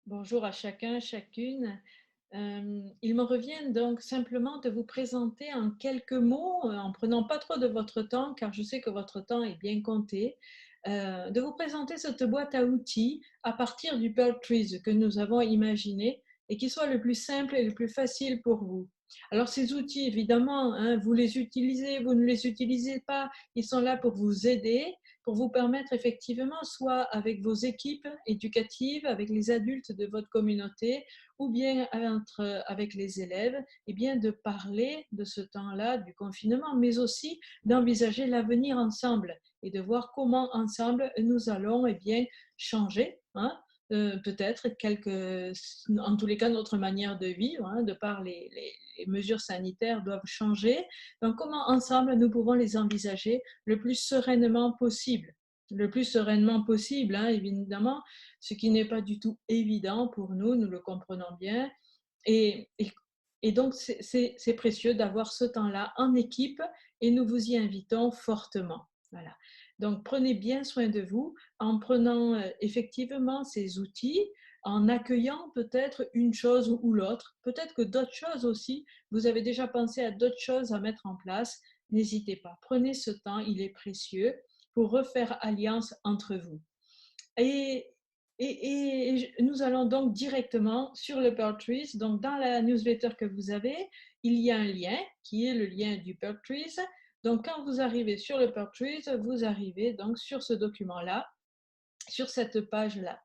Bonjour à chacun, chacune. Il me revient donc simplement de vous présenter en quelques mots, en prenant pas trop de votre temps, car je sais que votre temps est bien compté, de vous présenter cette boîte à outils à partir du Pearl Trees que nous avons imaginé et qui soit le plus simple et le plus facile pour vous. Alors ces outils, évidemment, hein, vous les utilisez, vous ne les utilisez pas, ils sont là pour vous aider, pour vous permettre effectivement, soit avec vos équipes éducatives, avec les adultes de votre communauté, ou bien avec les élèves, et bien de parler de ce temps-là, du confinement, mais aussi d'envisager l'avenir ensemble et de voir comment ensemble nous allons bien changer, hein, peut-être en tous les cas notre manière de vivre, hein, de par les mesures sanitaires doivent changer. Donc comment ensemble nous pouvons les envisager le plus sereinement possible. Le plus sereinement possible, hein, évidemment, ce qui n'est pas du tout évident pour nous, nous le comprenons bien. Et, et, et donc, c'est précieux d'avoir ce temps-là en équipe et nous vous y invitons fortement. Voilà. Donc, prenez bien soin de vous en prenant effectivement ces outils, en accueillant peut-être une chose ou l'autre, peut-être que d'autres choses aussi, vous avez déjà pensé à d'autres choses à mettre en place. N'hésitez pas, prenez ce temps, il est précieux pour refaire alliance entre vous. Et, et nous allons donc directement sur le Pearl Trees. Donc, dans la newsletter que vous avez, il y a un lien qui est le lien du Pearl Trees. Donc, quand vous arrivez sur le Pearl Trees, vous arrivez donc sur ce document-là, sur cette page-là.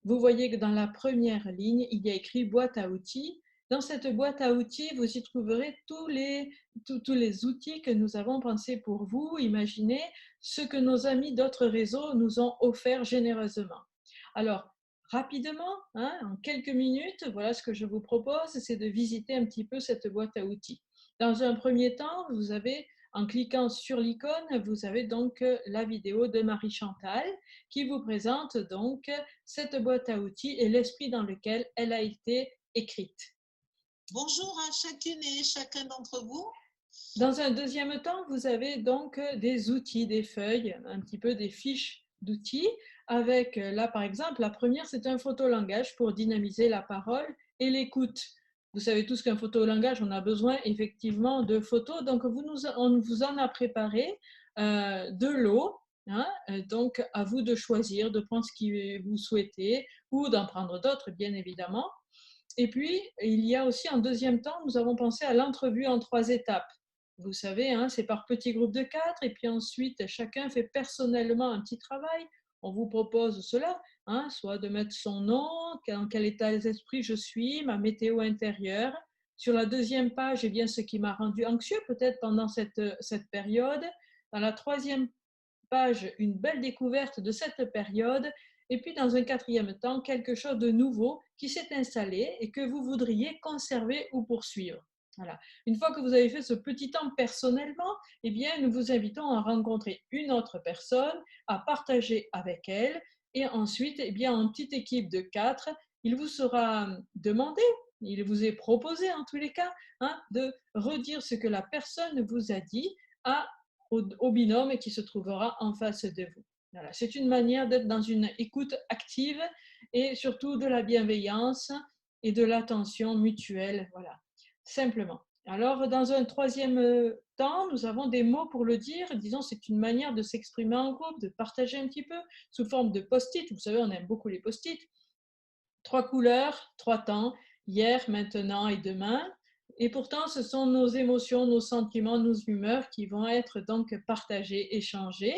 Vous voyez que dans la première ligne, il y a écrit boîte à outils. Dans cette boîte à outils, vous y trouverez tous les outils que nous avons pensés pour vous. Imaginez ce que nos amis d'autres réseaux nous ont offert généreusement. Alors, rapidement, hein, en quelques minutes, voilà ce que je vous propose, c'est de visiter un petit peu cette boîte à outils. Dans un premier temps, vous avez, en cliquant sur l'icône, vous avez donc la vidéo de Marie-Chantal qui vous présente donc cette boîte à outils et l'esprit dans lequel elle a été écrite. Bonjour à chacune et chacun d'entre vous. Dans un deuxième temps, vous avez donc des outils, des feuilles, un petit peu des fiches d'outils avec, là par exemple, la première, c'est un photolangage pour dynamiser la parole et l'écoute. Vous savez tous qu'un photolangage, on a besoin effectivement de photos, donc on vous en a préparé de l'eau, hein, donc à vous de choisir, de prendre ce que vous souhaitez ou d'en prendre d'autres, bien évidemment. Et puis, il y a aussi en deuxième temps, nous avons pensé à l'entrevue en 3 étapes. Vous savez, hein, c'est par petits groupes de 4 et puis ensuite, chacun fait personnellement un petit travail. On vous propose cela, hein, soit de mettre son nom, dans quel état d'esprit je suis, ma météo intérieure. Sur la deuxième page, eh bien, ce qui m'a rendu anxieux peut-être pendant cette période. Dans la troisième page, une belle découverte de cette période. Et puis, dans un quatrième temps, quelque chose de nouveau qui s'est installé et que vous voudriez conserver ou poursuivre. Voilà. Une fois que vous avez fait ce petit temps personnellement, eh bien, nous vous invitons à rencontrer une autre personne, à partager avec elle, et ensuite, eh bien, en petite équipe de 4, il vous sera demandé, il vous est proposé en tous les cas, hein, de redire ce que la personne vous a dit à au binôme qui se trouvera en face de vous. Voilà. C'est une manière d'être dans une écoute active et surtout de la bienveillance et de l'attention mutuelle. Voilà, simplement. Alors, dans un troisième temps, nous avons des mots pour le dire. Disons, c'est une manière de s'exprimer en groupe, de partager un petit peu sous forme de post-it. Vous savez, on aime beaucoup les post-it. 3 couleurs, 3 temps, hier, maintenant et demain. Et pourtant, ce sont nos émotions, nos sentiments, nos humeurs qui vont être donc partagés, échangés.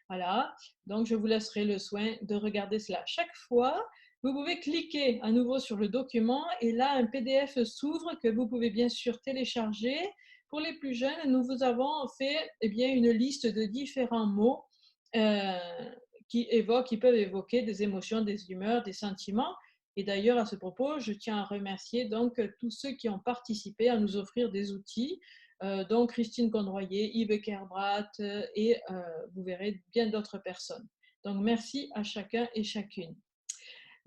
Voilà, donc je vous laisserai le soin de regarder cela. Chaque fois, vous pouvez cliquer à nouveau sur le document et là, un PDF s'ouvre que vous pouvez bien sûr télécharger. Pour les plus jeunes, nous vous avons fait bien, une liste de différents mots euh, qui peuvent évoquer des émotions, des humeurs, des sentiments. Et d'ailleurs, à ce propos, je tiens à remercier donc tous ceux qui ont participé à nous offrir des outils, donc Christine Condroyer, Yves Kerbrat et vous verrez bien d'autres personnes. Donc merci à chacun et chacune.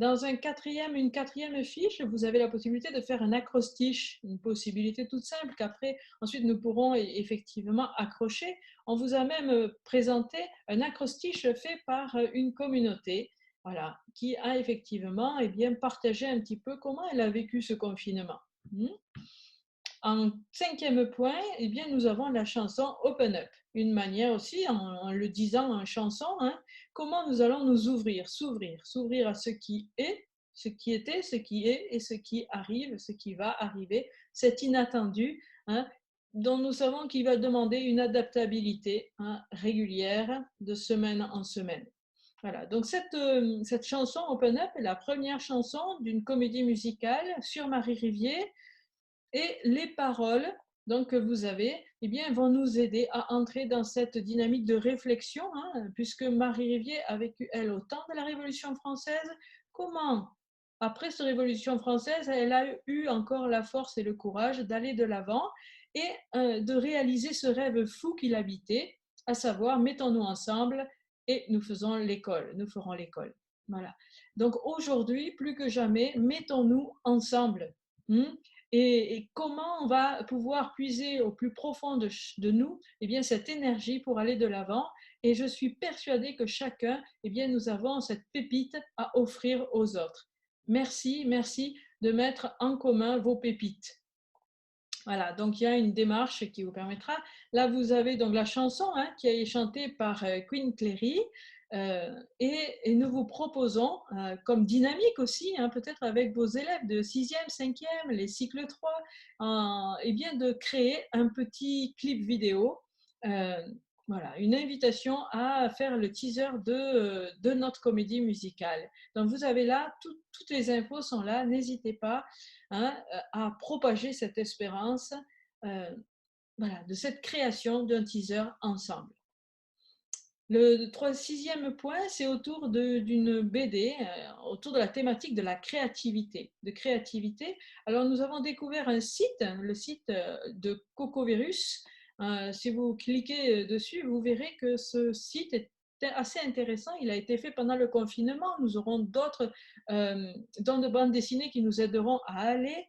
Dans une quatrième fiche, vous avez la possibilité de faire un acrostiche, une possibilité toute simple qu'après, ensuite, nous pourrons effectivement accrocher. On vous a même présenté un acrostiche fait par une communauté voilà, qui a effectivement partagé un petit peu comment elle a vécu ce confinement. En cinquième point, nous avons la chanson Open Up. Une manière aussi, en le disant en chanson, comment nous allons nous ouvrir, s'ouvrir à ce qui est, ce qui était, ce qui est et ce qui arrive, ce qui va arriver, cet inattendu, dont nous savons qu'il va demander une adaptabilité régulière de semaine en semaine. Voilà, donc cette chanson Open Up est la première chanson d'une comédie musicale sur Marie Rivière et les paroles donc, que vous avez vont nous aider à entrer dans cette dynamique de réflexion, puisque Marie Rivière a vécu, elle, au temps de la Révolution française. Comment, après cette Révolution française, elle a eu encore la force et le courage d'aller de l'avant et de réaliser ce rêve fou qui l'habitait, à savoir, mettons-nous ensemble et nous ferons l'école. Voilà. Donc aujourd'hui, plus que jamais, mettons-nous ensemble. Et comment on va pouvoir puiser au plus profond de nous cette énergie pour aller de l'avant. Et je suis persuadée que chacun, nous avons cette pépite à offrir aux autres. Merci, merci de mettre en commun vos pépites. Voilà, donc il y a une démarche qui vous permettra. Là, vous avez donc la chanson qui est chantée par Queen Clary. Et nous vous proposons, comme dynamique aussi, peut-être avec vos élèves de 6e, 5e, les cycles 3, de créer un petit clip vidéo. Voilà, une invitation à faire le teaser de notre comédie musicale. Donc vous avez là, toutes les infos sont là, n'hésitez pas à propager cette espérance de cette création d'un teaser ensemble. Le sixième point, c'est autour d'une BD, autour de la thématique de la créativité. Alors, nous avons découvert un site, le site de Cocovirus. Si vous cliquez dessus, vous verrez que ce site est assez intéressant. Il a été fait pendant le confinement. Nous aurons d'autres dans de bandes dessinées qui nous aideront à aller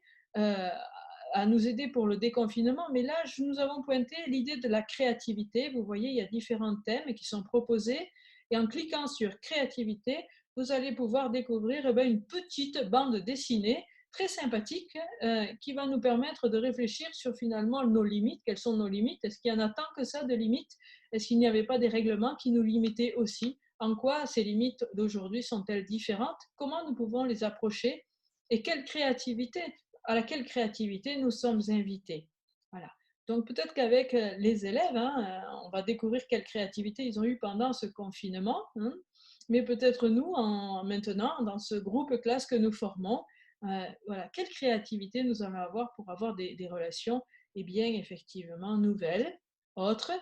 à nous aider pour le déconfinement. Mais là, nous avons pointé l'idée de la créativité. Vous voyez, il y a différents thèmes qui sont proposés. Et en cliquant sur créativité, vous allez pouvoir découvrir une petite bande dessinée très sympathique qui va nous permettre de réfléchir sur finalement nos limites. Quelles sont nos limites? Est-ce qu'il y en a tant que ça de limites? Est-ce qu'il n'y avait pas des règlements qui nous limitaient aussi? En quoi ces limites d'aujourd'hui sont-elles différentes? Comment nous pouvons les approcher? Et quelle créativité, à laquelle créativité nous sommes invités? Voilà. Donc peut-être qu'avec les élèves, on va découvrir quelle créativité ils ont eu pendant ce confinement, mais peut-être nous, maintenant, dans ce groupe classe que nous formons, voilà, quelle créativité nous allons avoir pour avoir des relations effectivement nouvelles, autres,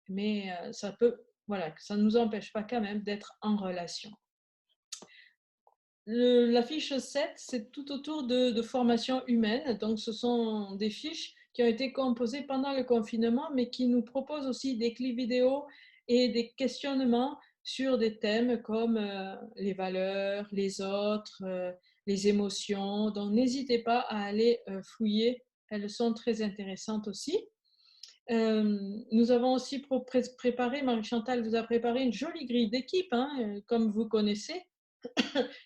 mais ça ne nous empêche pas quand même d'être en relation. La fiche 7, c'est tout autour de formation humaine. Donc, ce sont des fiches qui ont été composées pendant le confinement, mais qui nous proposent aussi des clips vidéo et des questionnements sur des thèmes comme les valeurs, les autres, les émotions. Donc, n'hésitez pas à aller fouiller. Elles sont très intéressantes aussi. Nous avons aussi préparé, Marie-Chantal vous a préparé une jolie grille d'équipe, comme vous connaissez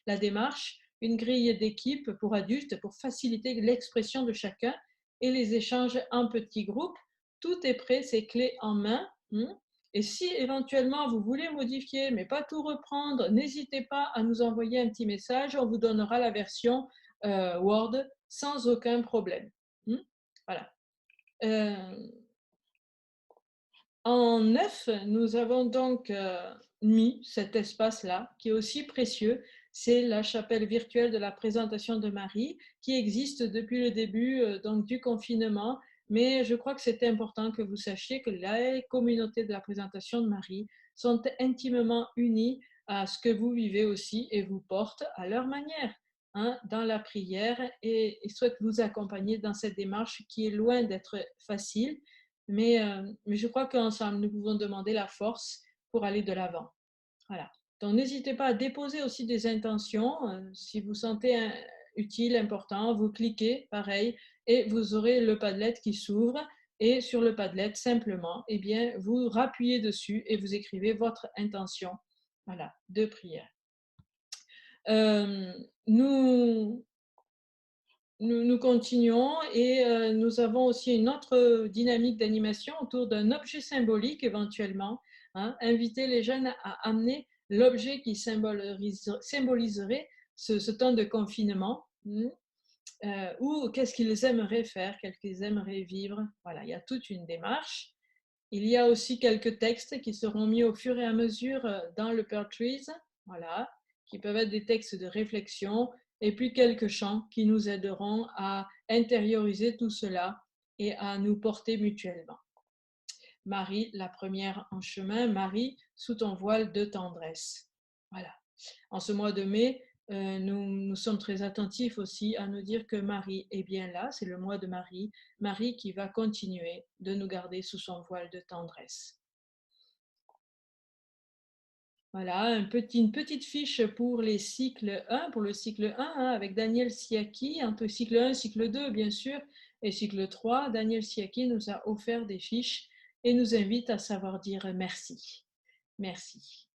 la démarche, une grille d'équipe pour adultes pour faciliter l'expression de chacun et les échanges en petits groupes. Tout est prêt, c'est clé en main. Et si éventuellement vous voulez modifier, mais pas tout reprendre, n'hésitez pas à nous envoyer un petit message. On vous donnera la version Word sans aucun problème. Voilà. En 9, nous avons donc mis cet espace-là, qui est aussi précieux. C'est la chapelle virtuelle de la présentation de Marie, qui existe depuis le début donc, du confinement. Mais je crois que c'est important que vous sachiez que les communautés de la présentation de Marie sont intimement unies à ce que vous vivez aussi et vous portent à leur manière dans la prière et souhaitent vous accompagner dans cette démarche qui est loin d'être facile. Mais je crois qu'ensemble, nous pouvons demander la force pour aller de l'avant. Voilà. Donc, n'hésitez pas à déposer aussi des intentions. Si vous sentez utile, important, vous cliquez, pareil, et vous aurez le Padlet qui s'ouvre. Et sur le Padlet, simplement, vous rappuyez dessus et vous écrivez votre intention de prière. Nous, nous continuons et nous avons aussi une autre dynamique d'animation autour d'un objet symbolique éventuellement. Hein, inviter les jeunes à amener l'objet qui symboliserait ce temps de confinement. Ou qu'est-ce qu'ils aimeraient faire, qu'est-ce qu'ils aimeraient vivre. Voilà, il y a toute une démarche. Il y a aussi quelques textes qui seront mis au fur et à mesure dans le Pearl Trees, voilà, qui peuvent être des textes de réflexion, et puis quelques chants qui nous aideront à intérioriser tout cela et à nous porter mutuellement. Marie, la première en chemin, Marie, sous ton voile de tendresse. Voilà. En ce mois de mai, nous sommes très attentifs aussi à nous dire que Marie est bien là, c'est le mois de Marie, Marie qui va continuer de nous garder sous son voile de tendresse. Voilà, une petite fiche pour les cycles 1, pour le cycle 1, hein, avec Daniel Siaki, entre cycle 1 et cycle 2, bien sûr, et cycle 3. Daniel Siaki nous a offert des fiches et nous invite à savoir dire merci. Merci.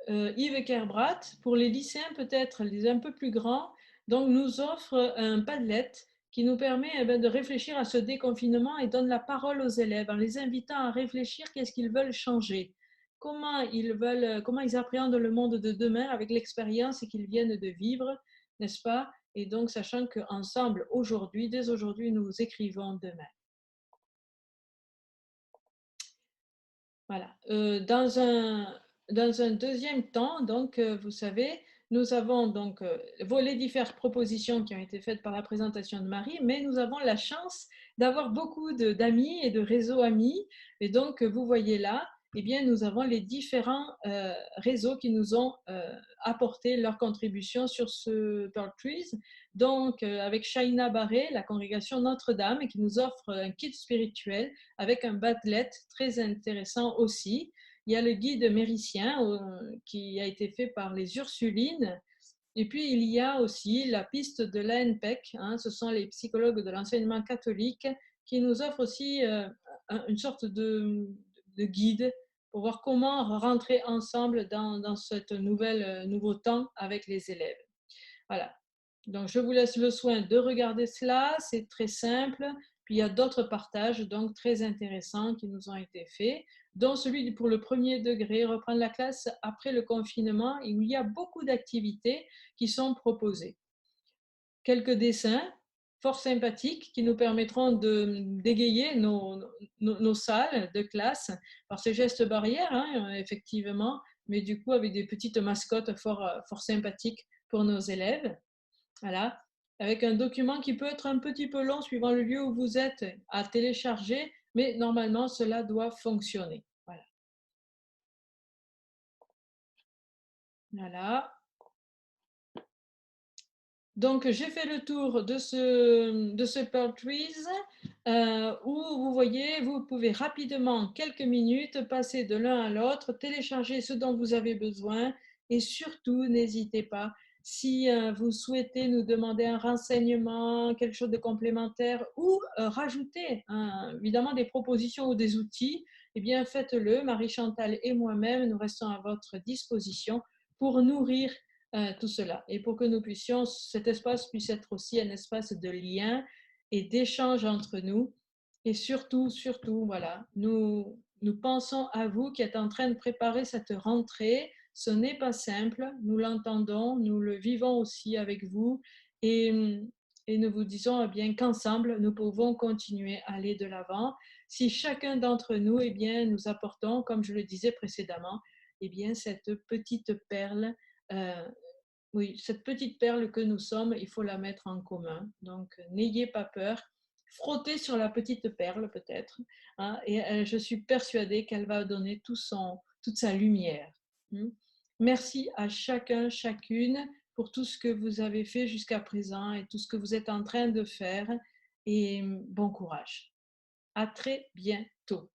Yves Kerbrat, pour les lycéens peut-être les un peu plus grands, donc nous offre un Padlet qui nous permet de réfléchir à ce déconfinement et donne la parole aux élèves en les invitant à réfléchir qu'est-ce qu'ils veulent changer, comment ils appréhendent le monde de demain avec l'expérience qu'ils viennent de vivre, n'est-ce pas? Et donc sachant qu'ensemble, aujourd'hui, dès aujourd'hui, nous écrivons demain. Voilà. Dans un deuxième temps, donc, vous savez, nous avons donc les diverses propositions qui ont été faites par la présentation de Marie, mais nous avons la chance d'avoir beaucoup d'amis et de réseaux amis. Et donc, vous voyez là, eh bien, nous avons les différents réseaux qui nous ont apporté leur contribution sur ce Pearl Trees. Donc, avec Shaina Barré, la congrégation Notre-Dame, qui nous offre un kit spirituel avec un Padlet très intéressant aussi. Il y a le guide méricien qui a été fait par les Ursulines. Et puis, il y a aussi la piste de l'ANPEC. Hein, ce sont les psychologues de l'enseignement catholique qui nous offrent aussi une sorte de guide pour voir comment rentrer ensemble dans ce nouveau temps avec les élèves. Voilà. Donc, je vous laisse le soin de regarder cela. C'est très simple. Puis, il y a d'autres partages donc très intéressants qui nous ont été faits, dont celui pour le premier degré, reprendre la classe après le confinement, où il y a beaucoup d'activités qui sont proposées. Quelques dessins fort sympathiques qui nous permettront de dégayer nos salles de classe par ces gestes barrières, hein, effectivement, mais du coup avec des petites mascottes fort sympathiques pour nos élèves. Voilà, avec un document qui peut être un petit peu long suivant le lieu où vous êtes à télécharger, mais normalement cela doit fonctionner. Voilà. Voilà. Donc j'ai fait le tour de ce Pearl Trees où vous voyez, vous pouvez rapidement, quelques minutes, passer de l'un à l'autre, télécharger ce dont vous avez besoin et surtout n'hésitez pas. Si vous souhaitez nous demander un renseignement, quelque chose de complémentaire ou rajouter évidemment des propositions ou des outils, eh bien faites-le. Marie-Chantal et moi-même, nous restons à votre disposition pour nourrir tout cela et pour que cet espace puisse être aussi un espace de lien et d'échange entre nous. Et surtout, voilà, nous pensons à vous qui êtes en train de préparer cette rentrée. Ce n'est pas simple, nous l'entendons, nous le vivons aussi avec vous et nous vous disons eh bien qu'ensemble, nous pouvons continuer à aller de l'avant. Si chacun d'entre nous, eh bien, nous apportons, comme je le disais précédemment, eh bien, cette petite perle, oui, cette petite perle que nous sommes, il faut la mettre en commun. Donc, n'ayez pas peur. Frottez sur la petite perle peut-être, hein, et je suis persuadée qu'elle va donner toute sa lumière. Merci à chacun, chacune pour tout ce que vous avez fait jusqu'à présent et tout ce que vous êtes en train de faire. Et bon courage. À très bientôt.